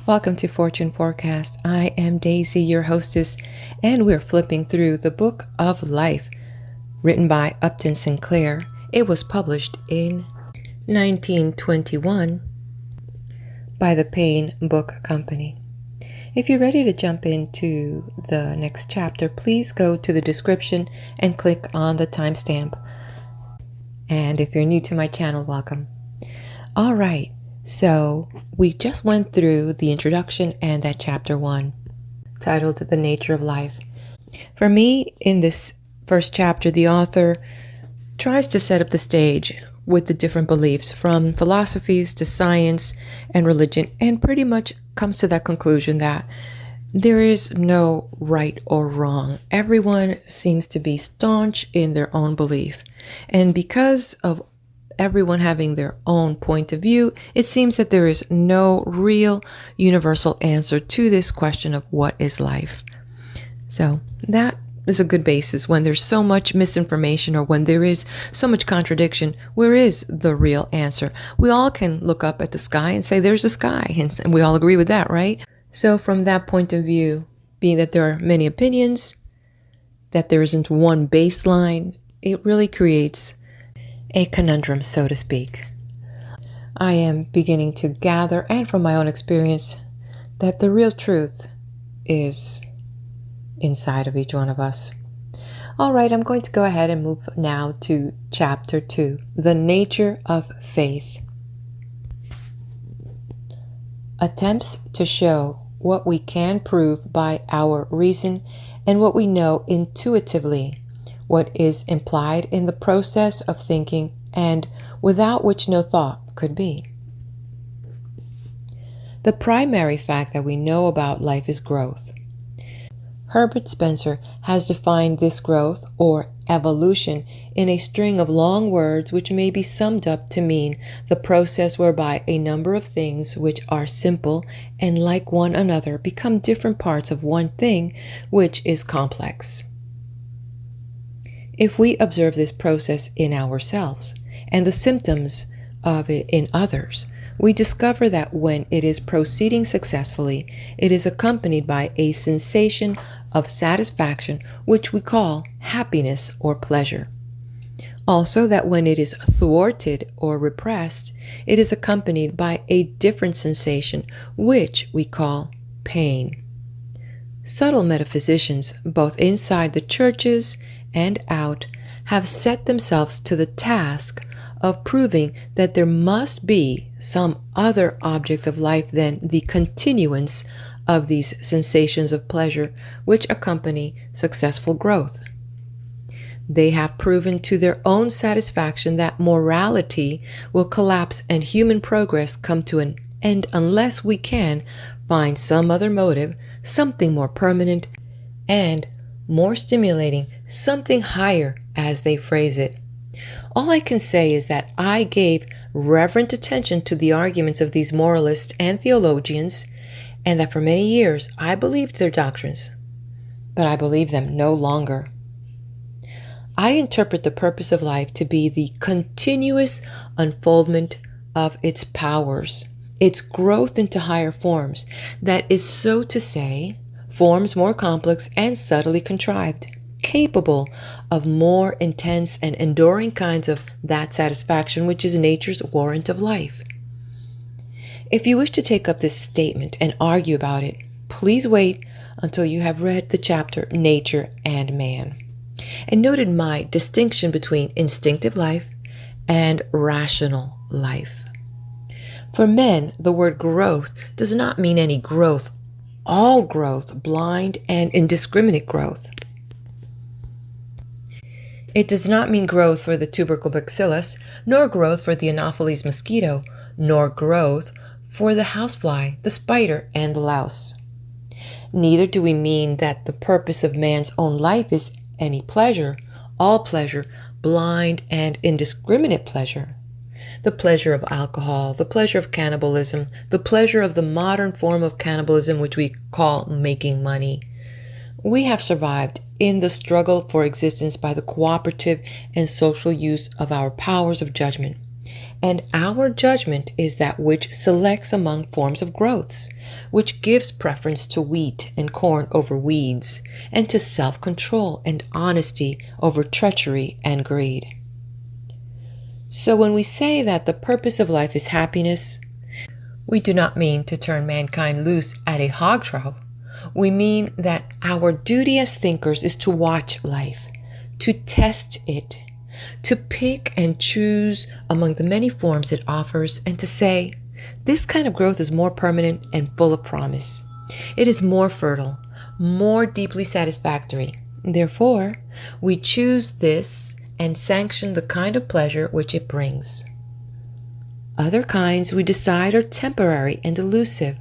Welcome to Fortune Forecast. I am Daisy, your hostess, and we're flipping through the Book of Life, written by Upton Sinclair. It was published in 1921 by the Payne Book Company. If you're ready to jump into the next chapter, please go to the description and click on the timestamp. And if you're new to my channel, welcome. All right. So we just went through the introduction and that chapter 1, titled The Nature of Life. For me, in this first chapter, the author tries to set up the stage with the different beliefs from philosophies to science and religion, and pretty much comes to that conclusion that there is no right or wrong. Everyone seems to be staunch in their own belief. And because of everyone having their own point of view, it seems that there is no real universal answer to this question of what is life. So that is a good basis. When there's so much misinformation or when there is so much contradiction, where is the real answer? We all can look up at the sky and say there's a sky, and we all agree with that, right? So from that point of view, being that there are many opinions, that there isn't one baseline, it really creates a conundrum, so to speak. I am beginning to gather, and from my own experience, that the real truth is inside of each one of us. All right, I'm going to go ahead and move now to chapter 2, The Nature of Faith. Attempts to show what we can prove by our reason and what we know intuitively, what is implied in the process of thinking and without which no thought could be. The primary fact that we know about life is growth. Herbert Spencer has defined this growth, or evolution, in a string of long words which may be summed up to mean the process whereby a number of things which are simple and like one another become different parts of one thing which is complex. If we observe this process in ourselves and the symptoms of it in others, we discover that when it is proceeding successfully, it is accompanied by a sensation of satisfaction, which we call happiness or pleasure. Also, that when it is thwarted or repressed, it is accompanied by a different sensation, which we call pain. Subtle metaphysicians, both inside the churches and out, have set themselves to the task of proving that there must be some other object of life than the continuance of these sensations of pleasure which accompany successful growth. They have proven to their own satisfaction that morality will collapse and human progress come to an end unless we can find some other motive, something more permanent and more stimulating, something higher, as they phrase it. All I can say is that I gave reverent attention to the arguments of these moralists and theologians, and that for many years I believed their doctrines, but I believe them no longer. I interpret the purpose of life to be the continuous unfoldment of its powers, its growth into higher forms, that is, so to say, forms more complex and subtly contrived, capable of more intense and enduring kinds of that satisfaction which is nature's warrant of life. If you wish to take up this statement and argue about it, please wait until you have read the chapter Nature and Man, and noted my distinction between instinctive life and rational life. For men, the word growth does not mean any growth, all growth, blind and indiscriminate growth. It does not mean growth for the tubercle bacillus, nor growth for the Anopheles mosquito, nor growth for the housefly, the spider, and the louse. Neither do we mean that the purpose of man's own life is any pleasure, all pleasure, blind and indiscriminate pleasure. The pleasure of alcohol, the pleasure of cannibalism, the pleasure of the modern form of cannibalism which we call making money. We have survived in the struggle for existence by the cooperative and social use of our powers of judgment, And our judgment is that which selects among forms of growths, which gives preference to wheat and corn over weeds, and to self-control and honesty over treachery and greed. So when we say that the purpose of life is happiness, we do not mean to turn mankind loose at a hog trough. We mean that our duty as thinkers is to watch life, to test it, to pick and choose among the many forms it offers, and to say, this kind of growth is more permanent and full of promise. It is more fertile, more deeply satisfactory. Therefore, we choose this and sanction the kind of pleasure which it brings. Other kinds we decide are temporary and elusive.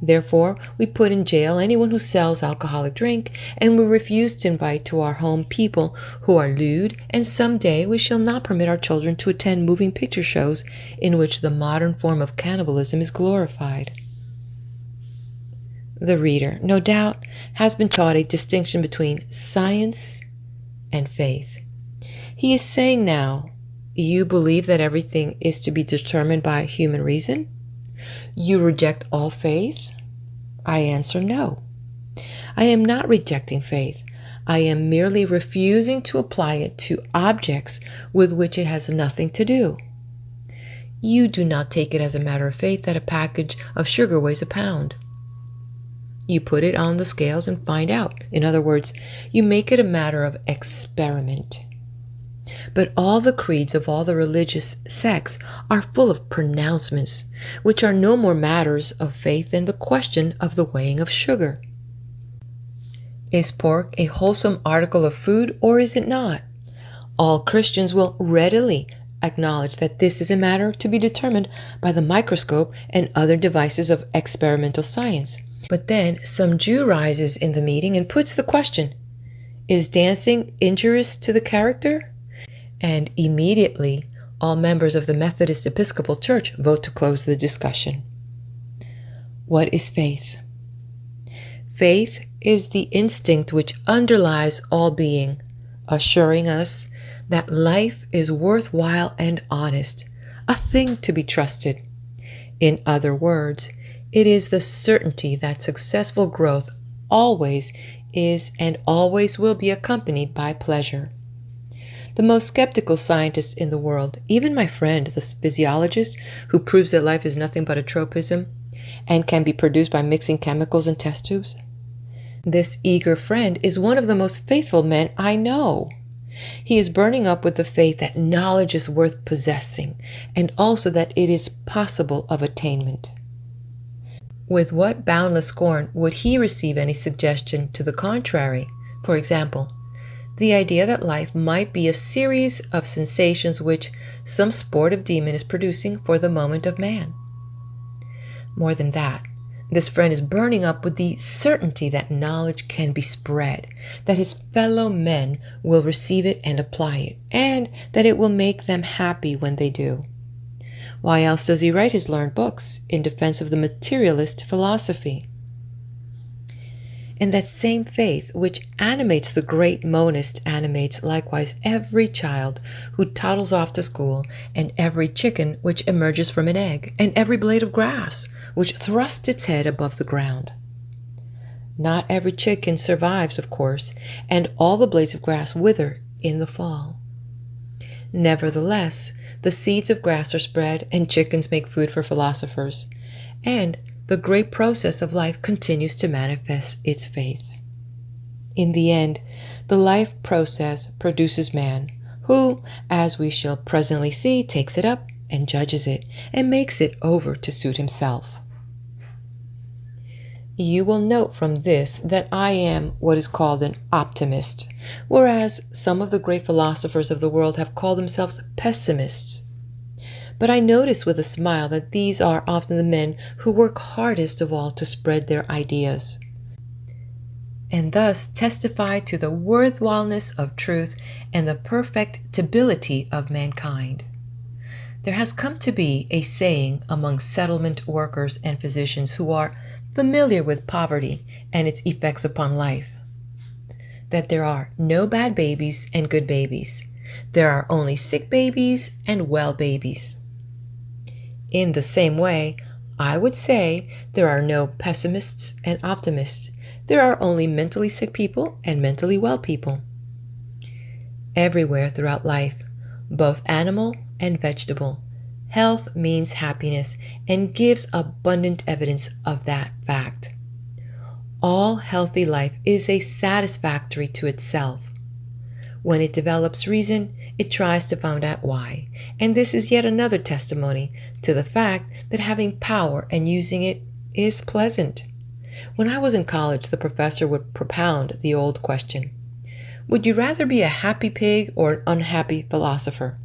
Therefore, we put in jail anyone who sells alcoholic drink, and we refuse to invite to our home people who are lewd, and someday we shall not permit our children to attend moving picture shows in which the modern form of cannibalism is glorified. The reader, no doubt, has been taught a distinction between science and faith. He is saying now, you believe that everything is to be determined by human reason? You reject all faith? I answer no. I am not rejecting faith. I am merely refusing to apply it to objects with which it has nothing to do. You do not take it as a matter of faith that a package of sugar weighs a pound. You put it on the scales and find out. In other words, you make it a matter of experiment. But all the creeds of all the religious sects are full of pronouncements, which are no more matters of faith than the question of the weighing of sugar. Is pork a wholesome article of food, or is it not? All Christians will readily acknowledge that this is a matter to be determined by the microscope and other devices of experimental science. But then some Jew rises in the meeting and puts the question, is dancing injurious to the character? And immediately, all members of the Methodist Episcopal Church vote to close the discussion. What is faith? Faith is the instinct which underlies all being, assuring us that life is worthwhile and honest, a thing to be trusted. In other words, it is the certainty that successful growth always is and always will be accompanied by pleasure. The most skeptical scientist in the world, even my friend, the physiologist, who proves that life is nothing but a tropism and can be produced by mixing chemicals in test tubes. This eager friend is one of the most faithful men I know. He is burning up with the faith that knowledge is worth possessing, and also that it is possible of attainment. With what boundless scorn would he receive any suggestion to the contrary? For example, the idea that life might be a series of sensations which some sportive demon is producing for the moment of man. More than that, this friend is burning up with the certainty that knowledge can be spread, that his fellow men will receive it and apply it, and that it will make them happy when they do. Why else does he write his learned books in defense of the materialist philosophy? And that same faith which animates the great monist animates likewise every child who toddles off to school, and every chicken which emerges from an egg, and every blade of grass which thrusts its head above the ground. Not every chicken survives, of course, and all the blades of grass wither in the fall. Nevertheless, the seeds of grass are spread, and chickens make food for philosophers, and the great process of life continues to manifest its faith. In the end, the life process produces man, who, as we shall presently see, takes it up and judges it and makes it over to suit himself. You will note from this that I am what is called an optimist, whereas some of the great philosophers of the world have called themselves pessimists. But I notice with a smile that these are often the men who work hardest of all to spread their ideas, and thus testify to the worthwhileness of truth and the perfectibility of mankind. There has come to be a saying among settlement workers and physicians who are familiar with poverty and its effects upon life, that there are no bad babies and good babies. There are only sick babies and well babies. In the same way, I would say there are no pessimists and optimists. There are only mentally sick people and mentally well people. Everywhere throughout life, both animal and vegetable, health means happiness and gives abundant evidence of that fact. All healthy life is a satisfactory to itself. When it develops reason, it tries to find out why, and this is yet another testimony to the fact that having power and using it is pleasant. When I was in college, the professor would propound the old question, would you rather be a happy pig or an unhappy philosopher?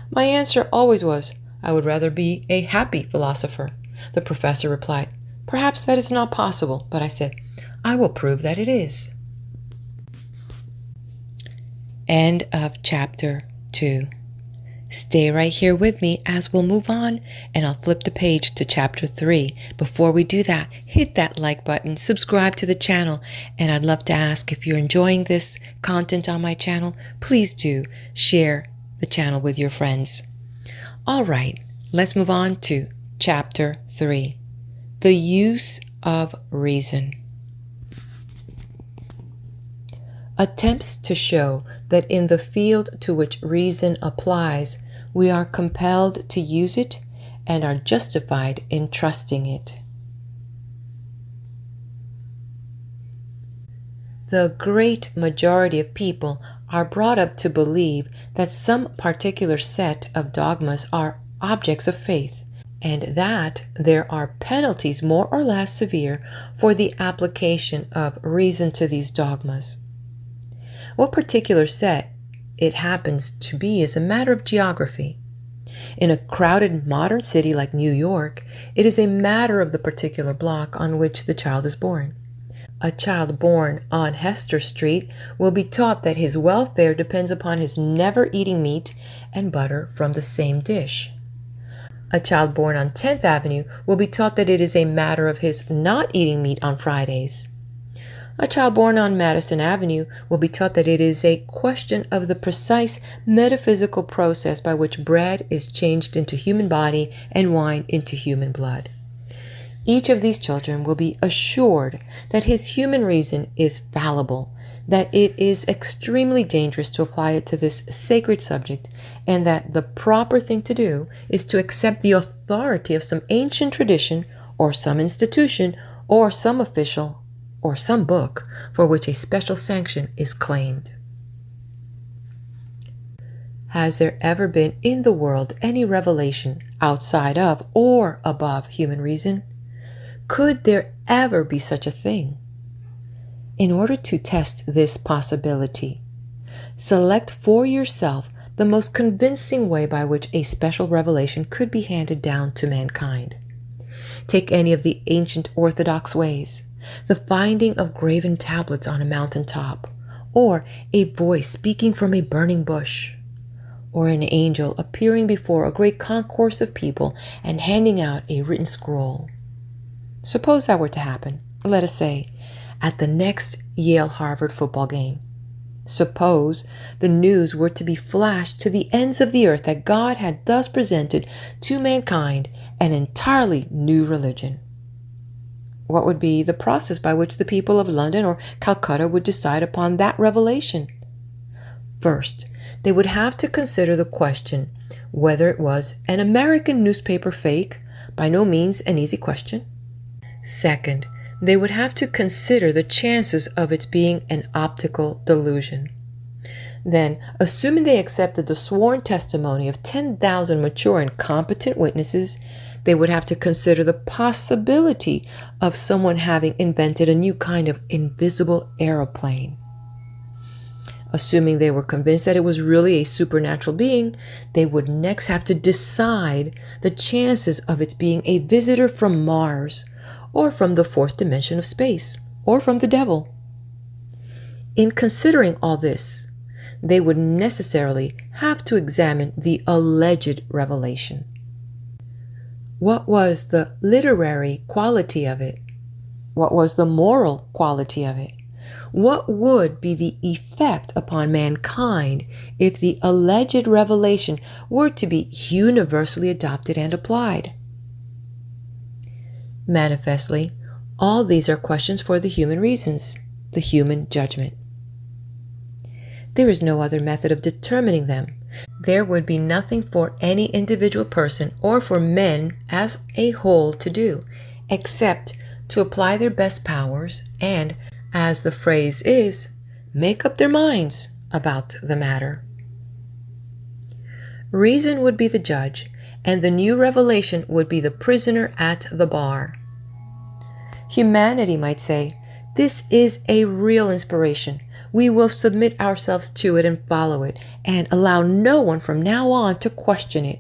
My answer always was, I would rather be a happy philosopher. The professor replied, perhaps that is not possible, but I said, I will prove that it is. End of chapter 2. Stay right here with me as we'll move on, and I'll flip the page to chapter 3. Before we do that, hit that like button, subscribe to the channel, and I'd love to ask if you're enjoying this content on my channel, please do share the channel with your friends. All right, let's move on to chapter 3, the use of reason. Attempts to show that in the field to which reason applies, we are compelled to use it and are justified in trusting it. The great majority of people are brought up to believe that some particular set of dogmas are objects of faith, and that there are penalties more or less severe for the application of reason to these dogmas. What particular set it happens to be is a matter of geography. In a crowded modern city like New York, it is a matter of the particular block on which the child is born. A child born on Hester Street will be taught that his welfare depends upon his never eating meat and butter from the same dish. A child born on 10th Avenue will be taught that it is a matter of his not eating meat on Fridays. A child born on Madison Avenue will be taught that it is a question of the precise metaphysical process by which bread is changed into human body and wine into human blood. Each of these children will be assured that his human reason is fallible, that it is extremely dangerous to apply it to this sacred subject, and that the proper thing to do is to accept the authority of some ancient tradition or some institution or some official or some book for which a special sanction is claimed. Has there ever been in the world any revelation outside of or above human reason? Could there ever be such a thing? In order to test this possibility, select for yourself the most convincing way by which a special revelation could be handed down to mankind. Take any of the ancient orthodox ways, the finding of graven tablets on a mountain top, or a voice speaking from a burning bush, or an angel appearing before a great concourse of people and handing out a written scroll. Suppose that were to happen, let us say, at the next Yale-Harvard football game. Suppose the news were to be flashed to the ends of the earth that God had thus presented to mankind an entirely new religion. What would be the process by which the people of London or Calcutta would decide upon that revelation? First, they would have to consider the question whether it was an American newspaper fake, by no means an easy question. Second, they would have to consider the chances of its being an optical delusion. Then, assuming they accepted the sworn testimony of 10,000 mature and competent witnesses, they would have to consider the possibility of someone having invented a new kind of invisible aeroplane. Assuming they were convinced that it was really a supernatural being, they would next have to decide the chances of its being a visitor from Mars, or from the fourth dimension of space, or from the devil. In considering all this, they would necessarily have to examine the alleged revelation. What was the literary quality of it? What was the moral quality of it? What would be the effect upon mankind if the alleged revelation were to be universally adopted and applied? Manifestly, all these are questions for the human reasons, the human judgment. There is no other method of determining them. There would be nothing for any individual person or for men as a whole to do, except to apply their best powers and, as the phrase is, make up their minds about the matter. Reason would be the judge, and the new revelation would be the prisoner at the bar. Humanity might say, "This is a real inspiration. We will submit ourselves to it and follow it, and allow no one from now on to question it."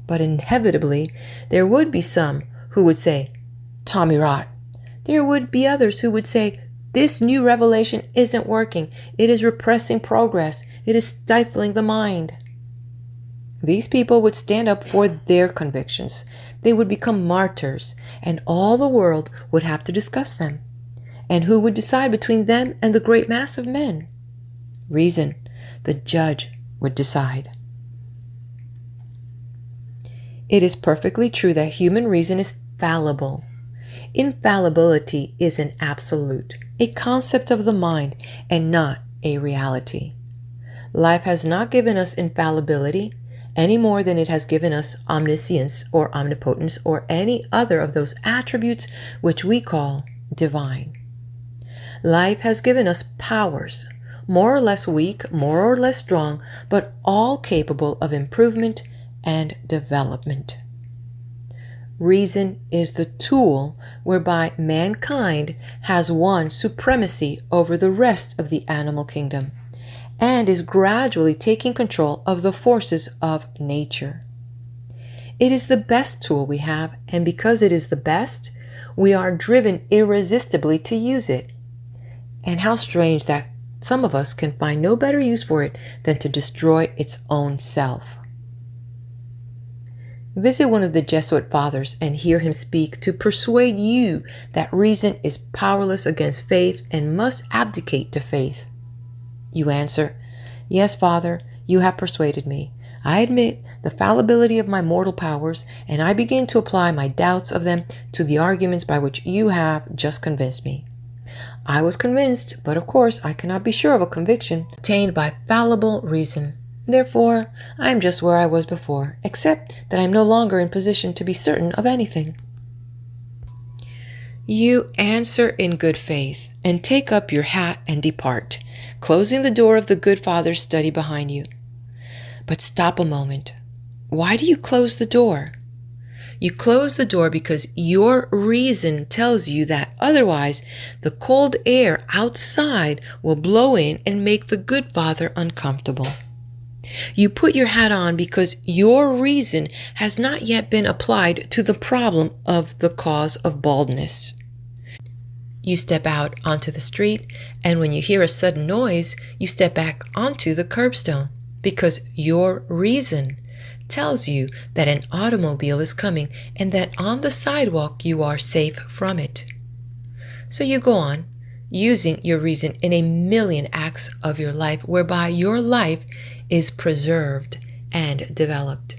But inevitably, there would be some who would say, "Tommy rot." There would be others who would say, "This new revelation isn't working. It is repressing progress. It is stifling the mind." These people would stand up for their convictions. They would become martyrs, and all the world would have to discuss them. And who would decide between them and the great mass of men? Reason, the judge, would decide. It is perfectly true that human reason is fallible. Infallibility is an absolute, a concept of the mind, and not a reality. Life has not given us infallibility any more than it has given us omniscience or omnipotence or any other of those attributes which we call divine. Life has given us powers, more or less weak, more or less strong, but all capable of improvement and development. Reason is the tool whereby mankind has won supremacy over the rest of the animal kingdom and is gradually taking control of the forces of nature. It is the best tool we have, and because it is the best, we are driven irresistibly to use it. And how strange that some of us can find no better use for it than to destroy its own self. Visit one of the Jesuit fathers and hear him speak to persuade you that reason is powerless against faith and must abdicate to faith. You answer, "Yes, Father, you have persuaded me. I admit the fallibility of my mortal powers, and I begin to apply my doubts of them to the arguments by which you have just convinced me. I was convinced, but of course I cannot be sure of a conviction attained by fallible reason. Therefore, I am just where I was before, except that I am no longer in position to be certain of anything." You answer in good faith and take up your hat and depart, closing the door of the good Father's study behind you. But stop a moment. Why do you close the door? You close the door because your reason tells you that otherwise the cold air outside will blow in and make the good Father uncomfortable. You put your hat on because your reason has not yet been applied to the problem of the cause of baldness. You step out onto the street, and when you hear a sudden noise, you step back onto the curbstone because your reason tells you that an automobile is coming and that on the sidewalk you are safe from it. So you go on, using your reason in a million acts of your life whereby your life is preserved and developed.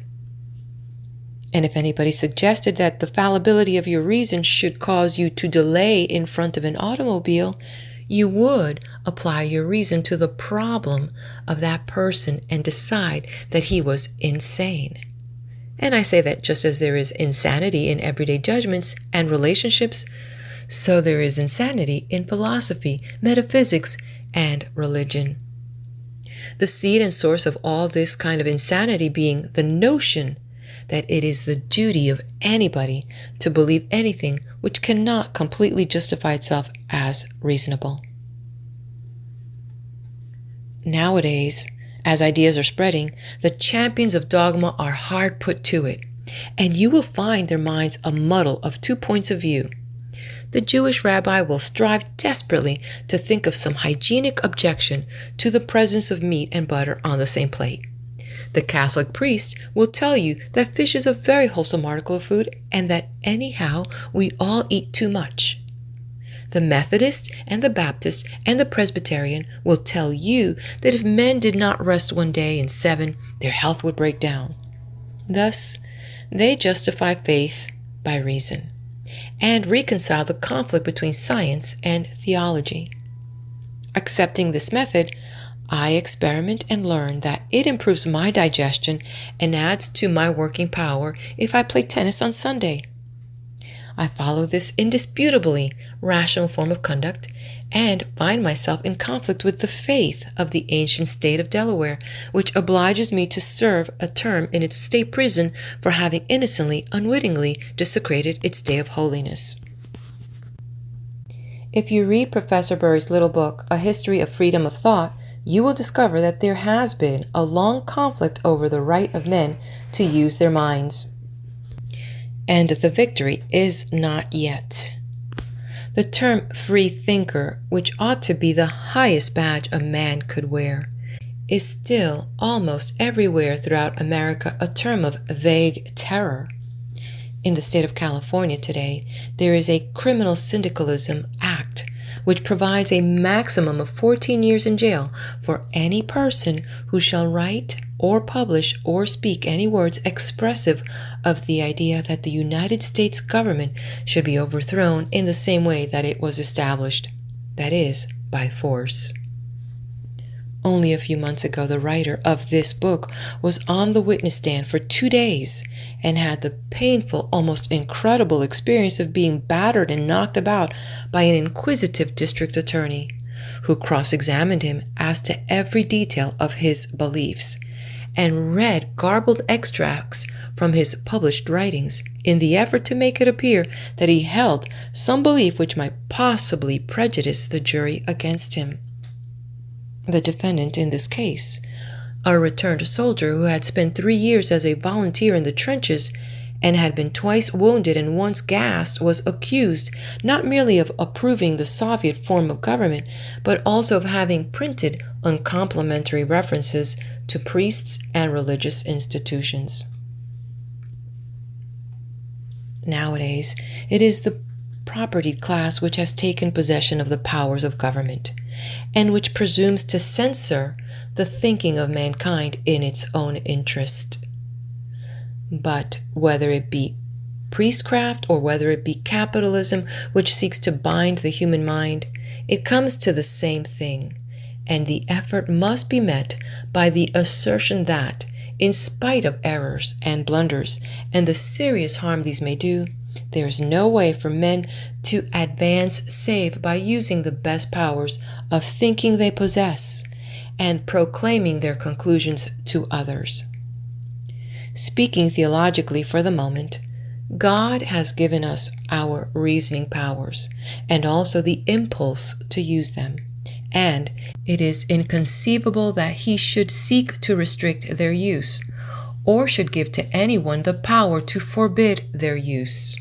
And if anybody suggested that the fallibility of your reason should cause you to delay in front of an automobile, you would apply your reason to the problem of that person and decide that he was insane. And I say that just as there is insanity in everyday judgments and relationships, so there is insanity in philosophy, metaphysics, and religion. The seed and source of all this kind of insanity being the notion that it is the duty of anybody to believe anything which cannot completely justify itself as reasonable. Nowadays, as ideas are spreading, the champions of dogma are hard put to it, and you will find their minds a muddle of 2 points of view. The Jewish rabbi will strive desperately to think of some hygienic objection to the presence of meat and butter on the same plate. The Catholic priest will tell you that fish is a very wholesome article of food and that anyhow we all eat too much. The Methodist and the Baptist and the Presbyterian will tell you that if men did not rest one day in 7, their health would break down. Thus, they justify faith by reason. and reconcile the conflict between science and theology. Accepting this method, I experiment and learn that it improves my digestion and adds to my working power if I play tennis on Sunday. I follow this indisputably rational form of conduct and find myself in conflict with the faith of the ancient state of Delaware, which obliges me to serve a term in its state prison for having innocently, unwittingly desecrated its day of holiness. If you read Professor Bury's little book, A History of Freedom of Thought, you will discover that there has been a long conflict over the right of men to use their minds. And the victory is not yet. The term free thinker, which ought to be the highest badge a man could wear, is still almost everywhere throughout America a term of vague terror. In the state of California today, there is a criminal syndicalism act which provides a maximum of 14 years in jail for any person who shall write or publish or speak any words expressive of the idea that the United States government should be overthrown in the same way that it was established, that is, by force. Only a few months ago, the writer of this book was on the witness stand for 2 days and had the painful, almost incredible experience of being battered and knocked about by an inquisitive district attorney who cross-examined him as to every detail of his beliefs and read garbled extracts from his published writings in the effort to make it appear that he held some belief which might possibly prejudice the jury against him. The defendant in this case, a returned soldier who had spent 3 years as a volunteer in the trenches and had been twice wounded and once gassed, was accused not merely of approving the Soviet form of government, but also of having printed uncomplimentary references to priests and religious institutions. Nowadays, it is the propertied class which has taken possession of the powers of government, and which presumes to censor the thinking of mankind in its own interest. But whether it be priestcraft or whether it be capitalism which seeks to bind the human mind, it comes to the same thing, and the effort must be met by the assertion that, in spite of errors and blunders and the serious harm these may do, there is no way for men to advance save by using the best powers of thinking they possess and proclaiming their conclusions to others. Speaking theologically for the moment, God has given us our reasoning powers and also the impulse to use them, and it is inconceivable that He should seek to restrict their use or should give to anyone the power to forbid their use.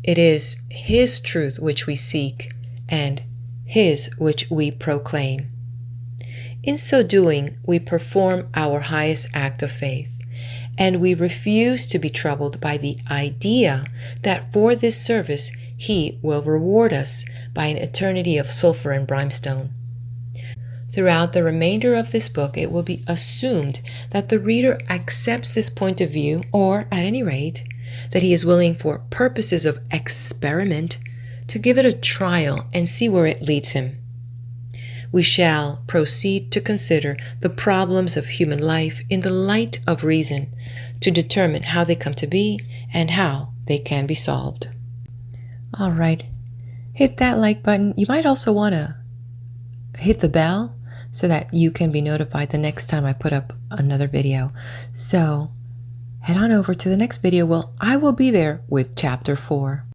It is His truth which we seek and His which we proclaim. In so doing, we perform our highest act of faith, and we refuse to be troubled by the idea that for this service He will reward us by an eternity of sulfur and brimstone. Throughout the remainder of this book, it will be assumed that the reader accepts this point of view, or, at any rate, that he is willing for purposes of experiment to give it a trial and see where it leads him. We shall proceed to consider the problems of human life in the light of reason, to determine how they come to be and how they can be solved. All right, hit that like button. You might also want to hit the bell so that you can be notified the next time I put up another video. So head on over to the next video. Well, I will be there with Chapter 4.